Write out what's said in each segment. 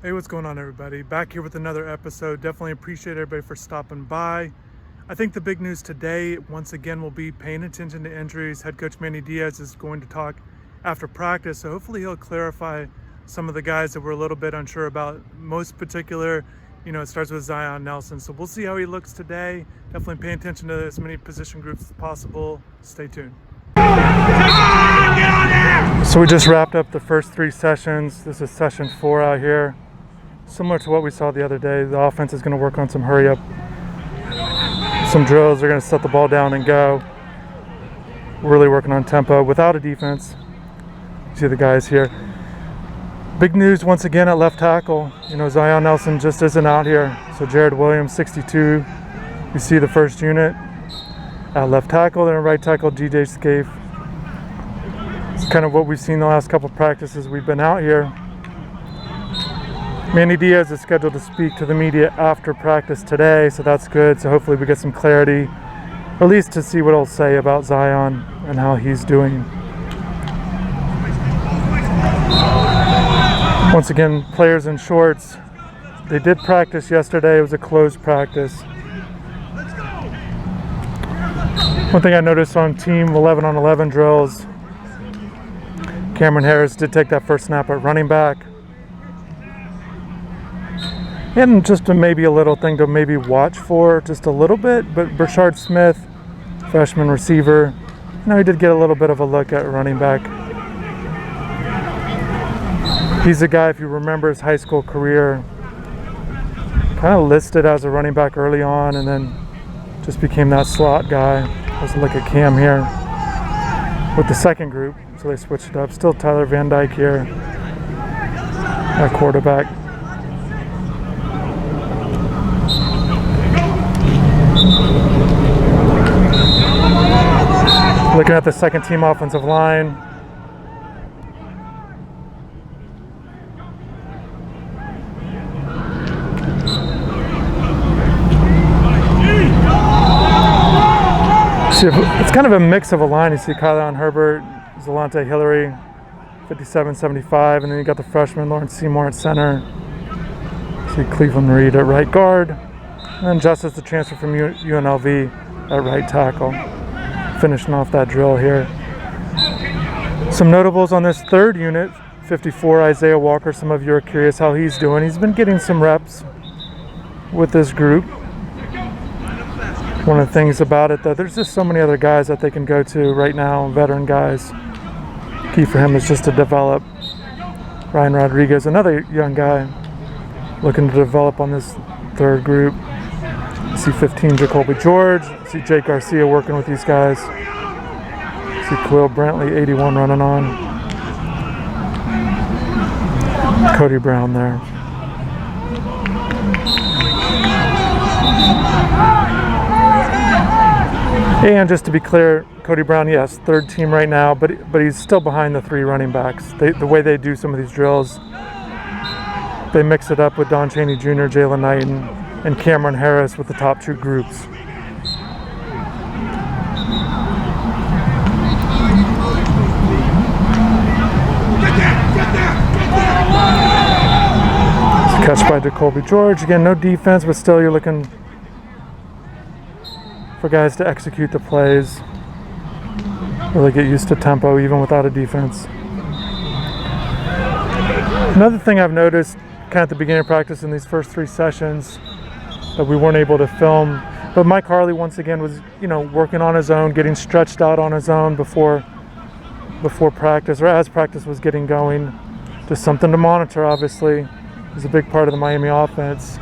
Hey, what's going on, everybody? Back here with another episode. Definitely appreciate everybody for stopping by. I think the big news today, once again, will be paying attention to injuries. Head coach Manny Diaz is going to talk after practice, so hopefully he'll clarify some of the guys that we're a little bit unsure about. Most particular, it starts with Zion Nelson. So we'll see how he looks today. Definitely pay attention to as many position groups as possible. Stay tuned. So we just wrapped up the first 3 sessions. This is session 4 out here. Similar to what we saw the other day, the offense is going to work on some hurry up, some drills. They're going to set the ball down and go. Really working on tempo without a defense. See the guys here. Big news once again at left tackle. Zion Nelson just isn't out here. So Jared Williams, 62. You see the first unit at left tackle, then right tackle DJ Scaife. It's kind of what we've seen the last couple practices we've been out here. Manny Diaz is scheduled to speak to the media after practice today, so that's good. So hopefully we get some clarity, or at least to see what he'll say about Zion and how he's doing. Once again, players in shorts. They did practice yesterday. It was a closed practice. One thing I noticed on team 11-on-11 drills, Cameron Harris did take that first snap at running back. And just maybe a little thing to maybe watch for, just a little bit. But Brashard Smith, freshman receiver, he did get a little bit of a look at running back. He's a guy, if you remember his high school career, kind of listed as a running back early on and then just became that slot guy. Let's look at Cam here with the second group. So they switched it up. Still Tyler Van Dyke here at quarterback. Looking at the second team offensive line. See, it's kind of a mix of a line. You see Kylan Herbert, Zalante Hillary, 57-75, and then you got the freshman Lawrence Seymour at center. See Cleveland Reed at right guard, and then Justice, the transfer from UNLV, at right tackle. Finishing off that drill here. Some notables on this third unit, 54 Isaiah Walker. Some of you are curious how he's doing. He's been getting some reps with this group. One of the things about it, though, there's just so many other guys that they can go to right now, veteran guys. Key for him is just to develop. Ryan Rodriguez, another young guy looking to develop on this third group. See 15 Jacoby George. See Jake Garcia working with these guys. See Quill Brantley, 81, running on. Cody Brown there. And just to be clear, Cody Brown, yes, third team right now, but he's still behind the 3 running backs. The way they do some of these drills, they mix it up with Don Chaney Jr., Jalen Knighton, and Cameron Harris with the top 2 groups. Catch by Jacoby George. Again, no defense, but still you're looking for guys to execute the plays. Really get used to tempo even without a defense. Another thing I've noticed kind of at the beginning of practice in these first 3 sessions that we weren't able to film, but Mike Harley once again was, working on his own, getting stretched out on his own before practice, or as practice was getting going. Just something to monitor, obviously. He's a big part of the Miami offense.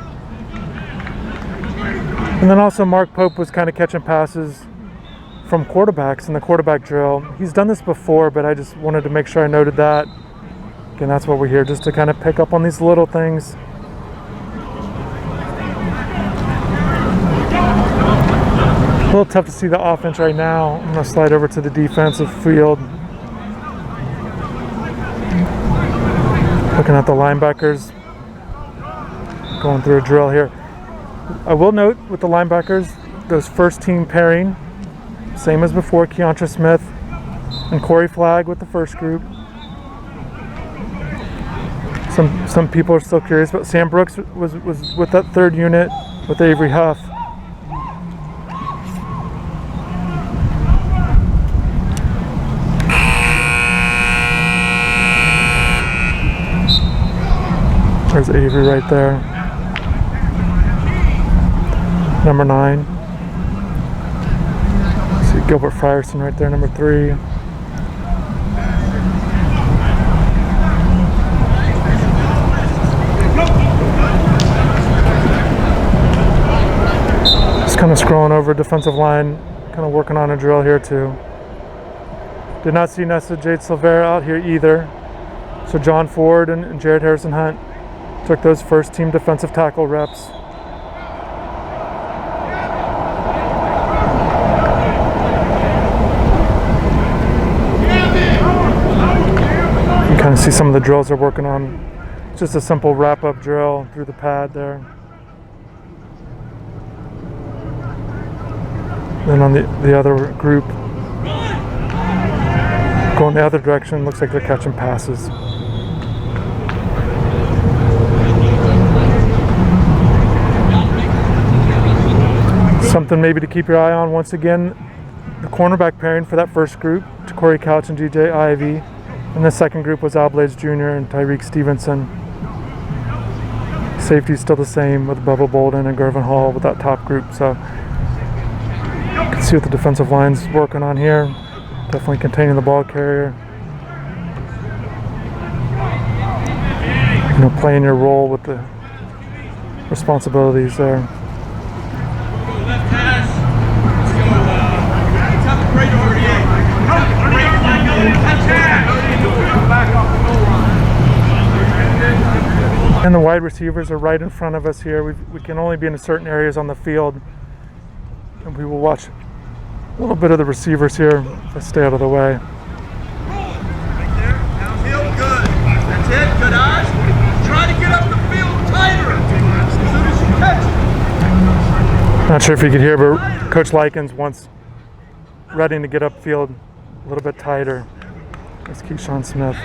And then also Mark Pope was kind of catching passes from quarterbacks in the quarterback drill. He's done this before, but I just wanted to make sure I noted that. Again, that's what we're here, just to kind of pick up on these little things. A little tough to see the offense right now. I'm going to slide over to the defensive field. Looking at the linebackers. Going through a drill here. I will note with the linebackers, those first team pairing, same as before, Keontra Smith and Corey Flagg with the first group. Some people are still curious, but Sam Brooks was with that third unit with Avery Huff. There's Avery right there. Number 9. See Gilbert Frierson right there, number 3. Just kind of scrolling over defensive line, kind of working on a drill here too. Did not see Nessa Jade Silvera out here either. So John Ford and Jared Harrison Hunt took those first team defensive tackle reps. You can kind of see some of the drills they're working on. It's just a simple wrap-up drill through the pad there. Then on the other group, going the other direction, looks like they're catching passes. Something maybe to keep your eye on once again, the cornerback pairing for that first group, Corey Couch and DJ Ivey. And the second group was Al Blades Jr. and Tyreek Stevenson. Safety still the same with Bubba Bolden and Gervin Hall with that top group. So you can see what the defensive line's working on here. Definitely containing the ball carrier. You know, playing your role with the responsibilities there. And the wide receivers are right in front of us here. We can only be in certain areas on the field. And we will watch a little bit of the receivers here. Let's stay out of the way. Right there, downhill, good. That's it, good eyes. Try to get up the field tighter as soon as you catch it. Not sure if you could hear, but Coach Likens wants Reading to get upfield a little bit tighter. That's Keyshawn Smith.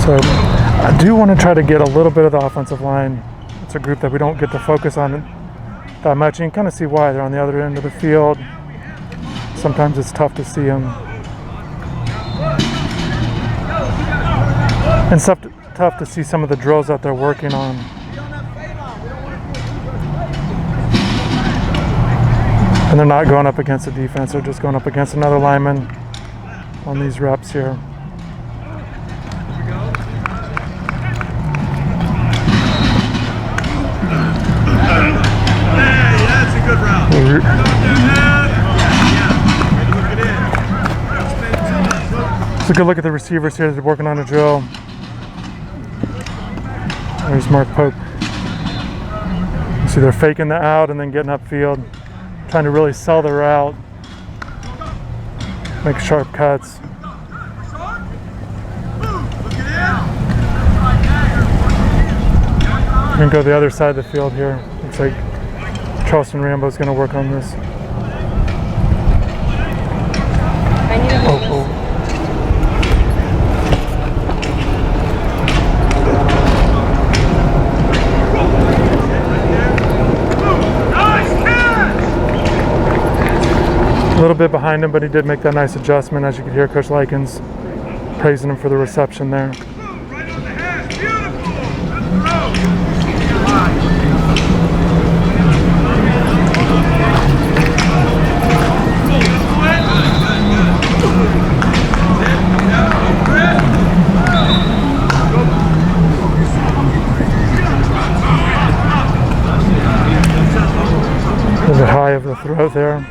So I do want to try to get a little bit of the offensive line. It's a group that we don't get to focus on that much. You can kind of see why they're on the other end of the field. Sometimes it's tough to see them. And tough to see some of the drills that they're working on. And they're not going up against the defense, they're just going up against another lineman on these reps here. Let's take a look at the receivers here. They're working on a drill. There's Mark Pope. See, they're faking the out and then getting upfield, trying to really sell the route, make sharp cuts. We're going to go to the other side of the field here. Looks like Charleston Rambo's going to work on this. Oh. A little bit behind him, but he did make that nice adjustment. As you could hear, Coach Likens praising him for the reception there. A little bit high of the throw there.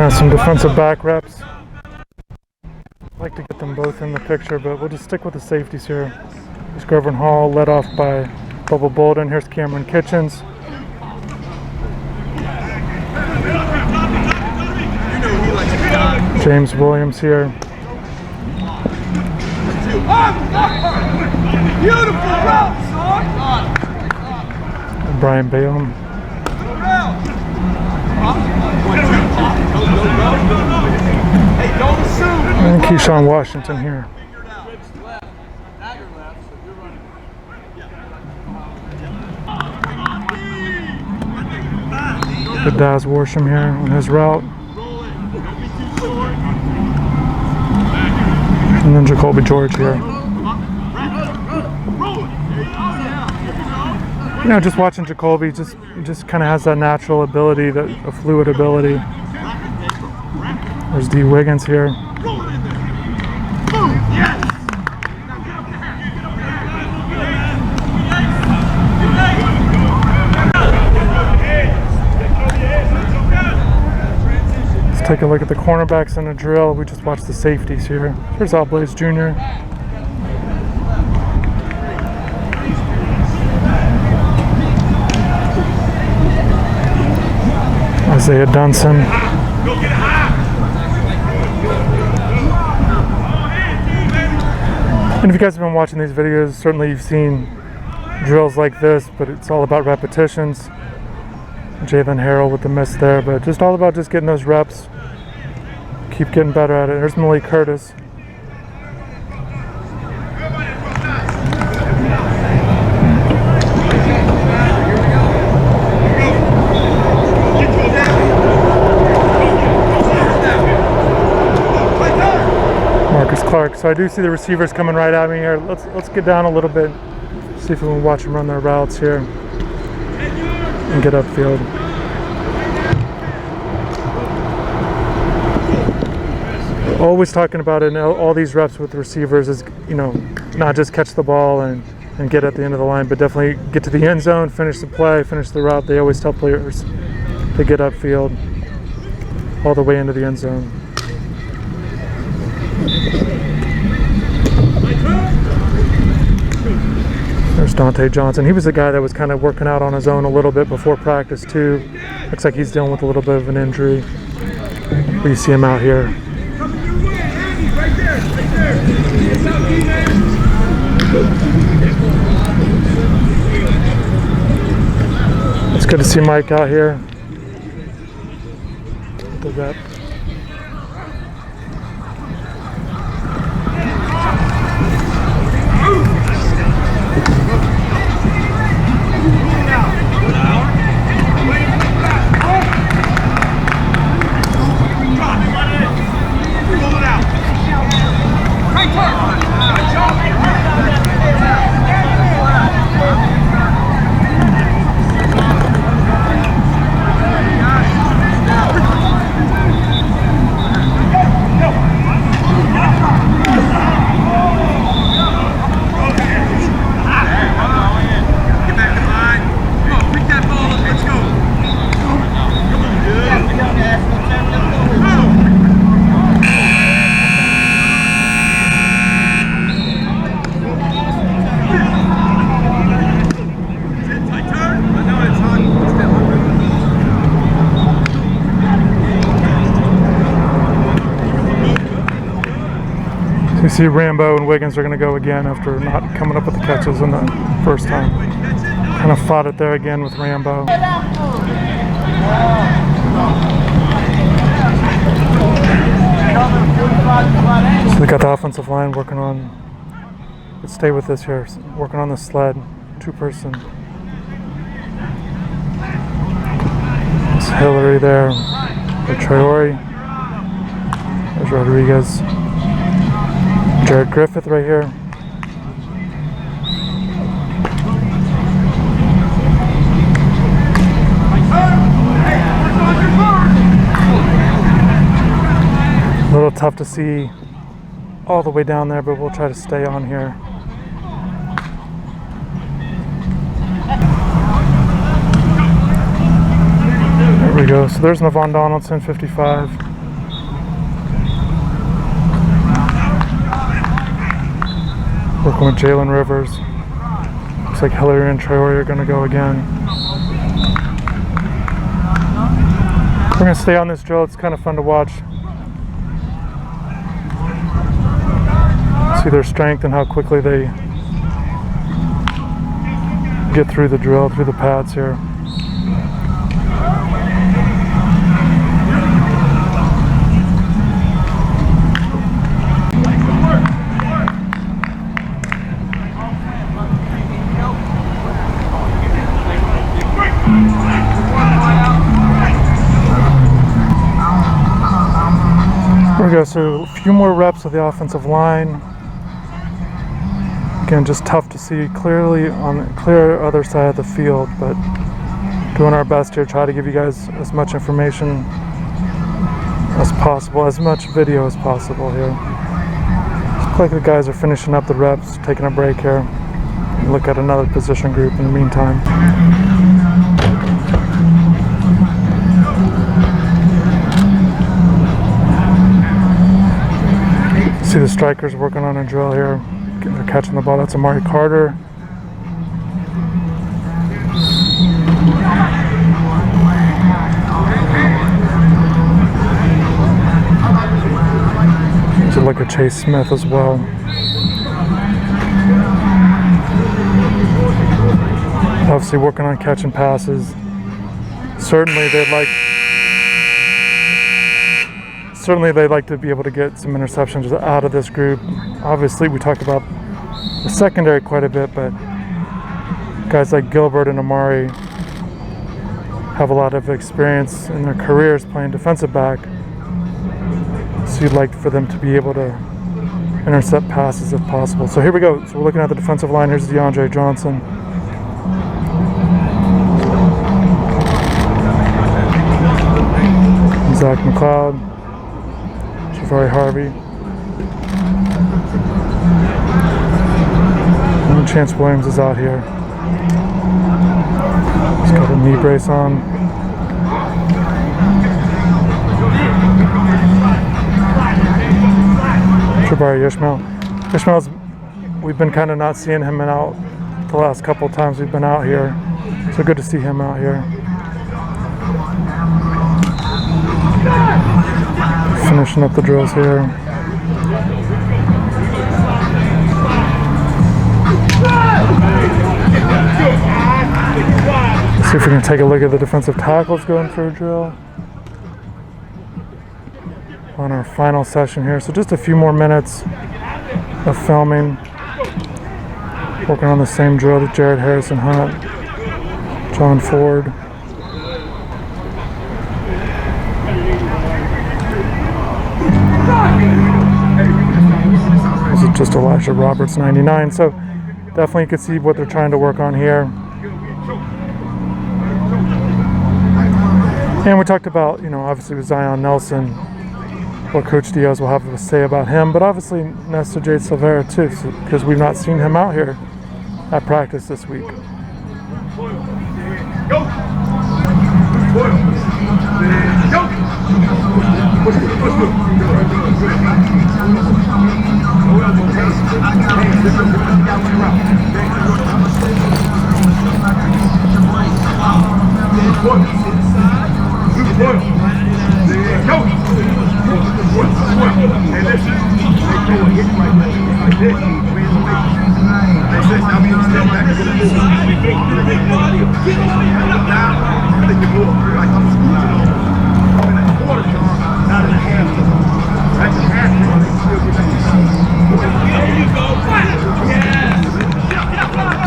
Now some defensive back reps. I'd like to get them both in the picture, but we'll just stick with the safeties here. Here's Grover Hall, led off by Bubba Bolden. Here's Cameron Kitchens. James Williams here. Beautiful route, son! Brian Balaam. Hey, don't assume. And Keyshawn Washington here. Good Daz Worsham here on his route. And then Jacoby George here. You know, just watching Jacoby, he just kind of has that natural ability, a fluid ability. There's D. Wiggins here. Let's take a look at the cornerbacks in the drill. We just watched the safeties here. Here's Alblaze Jr. Isaiah Dunson. And if you guys have been watching these videos, certainly you've seen drills like this, but it's all about repetitions. Jalen Harrell with the miss there, but just all about just getting those reps. Keep getting better at it. There's Malik Curtis. Clark. So I do see the receivers coming right at me here. Let's get down a little bit, see if we can watch them run their routes here and get upfield. Always talking about it in all these reps with the receivers is, you know, not just catch the ball and get at the end of the line, but definitely get to the end zone, finish the play, finish the route. They always tell players to get upfield all the way into the end zone. There's Dante Johnson. He was the guy that was kind of working out on his own a little bit before practice too. Looks like he's dealing with a little bit of an injury. But you see him out here. It's good to see Mike out here. The rep. You see Rambo and Wiggins are going to go again after not coming up with the catches in the first time. Kind of fought it there again with Rambo. So they got the offensive line working on, let's stay with this here, working on the sled, two-person. There's Hillary there, there's Traore, there's Rodriguez. Jared Griffith right here. A little tough to see all the way down there, but we'll try to stay on here. There we go. So there's Navon Donaldson, 55. Working with Jalen Rivers. Looks like Hillary and Traore are going to go again. We're going to stay on this drill. It's kind of fun to watch. See their strength and how quickly they get through the drill, through the pads here. Here we go, so a few more reps of the offensive line. Again, just tough to see clearly on the clear other side of the field, but doing our best here, try to give you guys as much information as possible, as much video as possible here. Looks like the guys are finishing up the reps, taking a break here. Look at another position group in the meantime. See the strikers working on a drill here. They're catching the ball. That's Amari Carter. There's a look at Chase Smith as well. Obviously working on catching passes. Certainly they'd like to be able to get some interceptions out of this group. Obviously, we talked about the secondary quite a bit, but guys like Gilbert and Amari have a lot of experience in their careers playing defensive back. So you'd like for them to be able to intercept passes if possible. So here we go. So we're looking at the defensive line. Here's DeAndre Johnson. Zach McLeod. Jafari Harvey. And Chance Williams is out here. He's got a knee brace on. Jabari Ishmael's, we've been kind of not seeing him out the last couple times we've been out here. So good to see him out here. Finishing up the drills here. See if we can take a look at the defensive tackles going through a drill. On our final session here. So just a few more minutes of filming. Working on the same drill that Jared Harrison Hunt, John Ford. This is just Elijah Roberts, 99. So definitely you can see what they're trying to work on here. And we talked about, obviously with Zion Nelson, what Coach Diaz will have to say about him, but obviously Nesta Jade Silvera too, because we've not seen him out here at practice this week.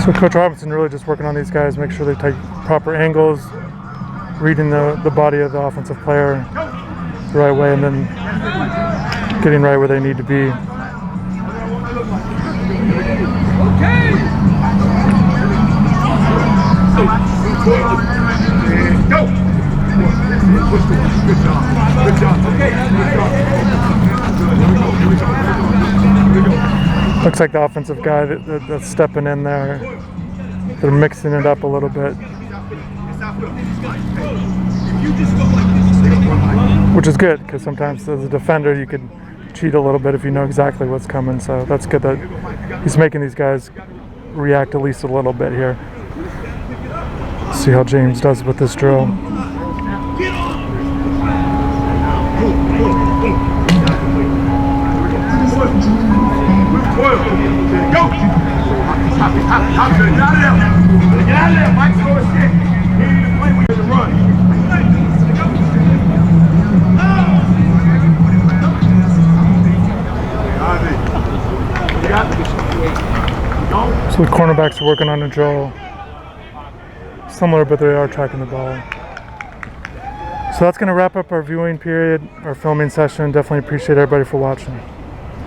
So Coach Robinson really just working on these guys, make sure they take proper angles, reading the body of the offensive player the right way, and then getting right where they need to be. Looks like the offensive guy that's stepping in there. They're mixing it up a little bit, which is good because sometimes as a defender you could cheat a little bit if you know exactly what's coming. So that's good that he's making these guys react at least a little bit here. See how James does with this drill. Go! Get out of there! Get out of there! Mike's going to stick. He need to play with the run. So the cornerbacks are working on a drill. Similar, but they are tracking the ball. So that's going to wrap up our viewing period, our filming session. Definitely appreciate everybody for watching.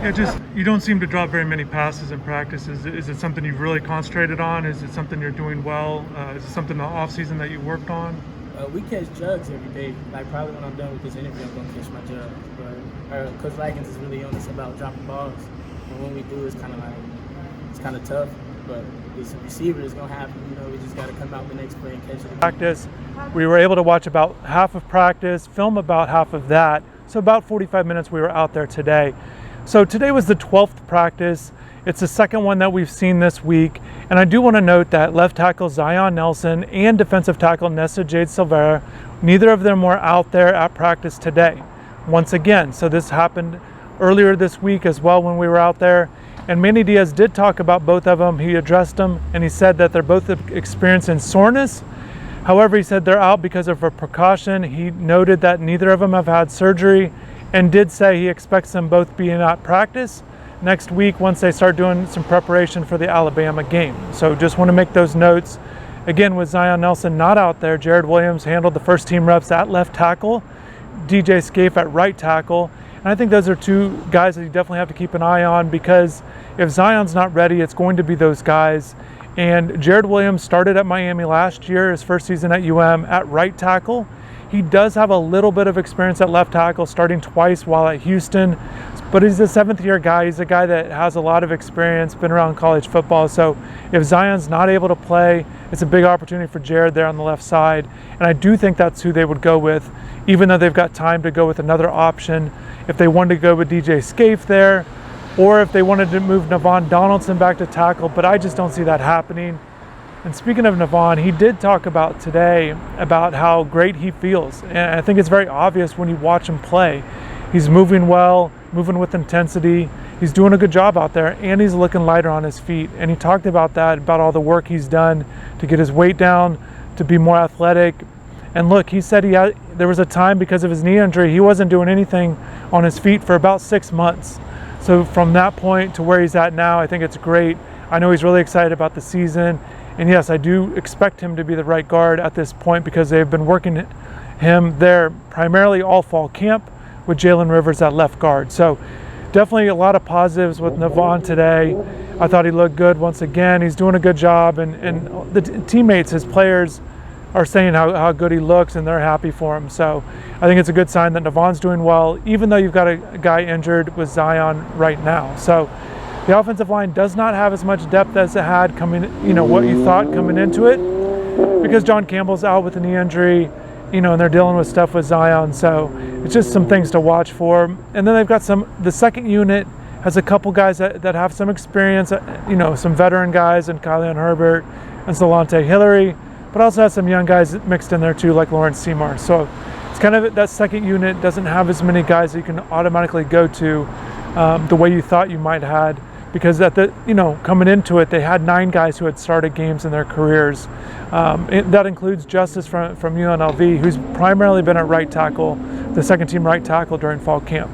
Yeah, just you don't seem to drop very many passes in practice. Is it something you've really concentrated on? Is it something you're doing well? Is it something in the off season that you worked on? We catch jugs every day. Like probably when I'm done with this interview, I'm gonna catch my jug. But Coach Likens is really on us about dropping balls, and when we do, it's kind of tough. But this receiver is gonna happen. You know, we just gotta come out the next play and catch it. Practice. We were able to watch about half of practice, film about half of that. So about 45 minutes we were out there today. So today was the 12th practice. It's the second one that we've seen this week. And I do want to note that left tackle Zion Nelson and defensive tackle Nessa Jade Silvera, neither of them were out there at practice today. Once again, so this happened earlier this week as well when we were out there. And Manny Diaz did talk about both of them. He addressed them and he said that they're both experiencing soreness. However, he said they're out because of a precaution. He noted that neither of them have had surgery and did say he expects them both being at practice next week once they start doing some preparation for the Alabama game. So just want to make those notes. Again, with Zion Nelson not out there, Jared Williams handled the first team reps at left tackle, DJ Scaife at right tackle. And I think those are two guys that you definitely have to keep an eye on, because if Zion's not ready, it's going to be those guys. And Jared Williams started at Miami last year, his first season at UM, at right tackle. He does have a little bit of experience at left tackle, starting twice while at Houston, but he's a seventh-year guy. He's a guy that has a lot of experience, been around college football. So if Zion's not able to play, it's a big opportunity for Jared there on the left side. And I do think that's who they would go with, even though they've got time to go with another option. If they wanted to go with DJ Scaife there, or if they wanted to move Navon Donaldson back to tackle, but I just don't see that happening. And speaking of Navon, he did talk about today about how great he feels. And I think it's very obvious when you watch him play. He's moving well, moving with intensity. He's doing a good job out there, and he's looking lighter on his feet. And he talked about that, about all the work he's done to get his weight down, to be more athletic. And look, he said there was a time because of his knee injury, he wasn't doing anything on his feet for about 6 months. So from that point to where he's at now, I think it's great. I know he's really excited about the season. And yes, I do expect him to be the right guard at this point, because they've been working him there primarily all fall camp with Jalen Rivers at left guard. So definitely a lot of positives with Navon today. I thought he looked good once again. He's doing a good job, and the teammates, his players, are saying how good he looks, and they're happy for him. So I think it's a good sign that Navon's doing well, even though you've got a guy injured with Zion right now. So the offensive line does not have as much depth as it had coming, what you thought coming into it, because John Campbell's out with a knee injury, and they're dealing with stuff with Zion. So it's just some things to watch for. And then they've got the second unit has a couple guys that have some experience, some veteran guys, and Kylian Herbert and Salante Hillary, but also has some young guys mixed in there too, like Lawrence Seymour. So it's kind of, that second unit doesn't have as many guys that you can automatically go to the way you thought you might had. Because coming into it, they had 9 guys who had started games in their careers. That includes Justice from UNLV, who's primarily been at right tackle, the second team right tackle during fall camp.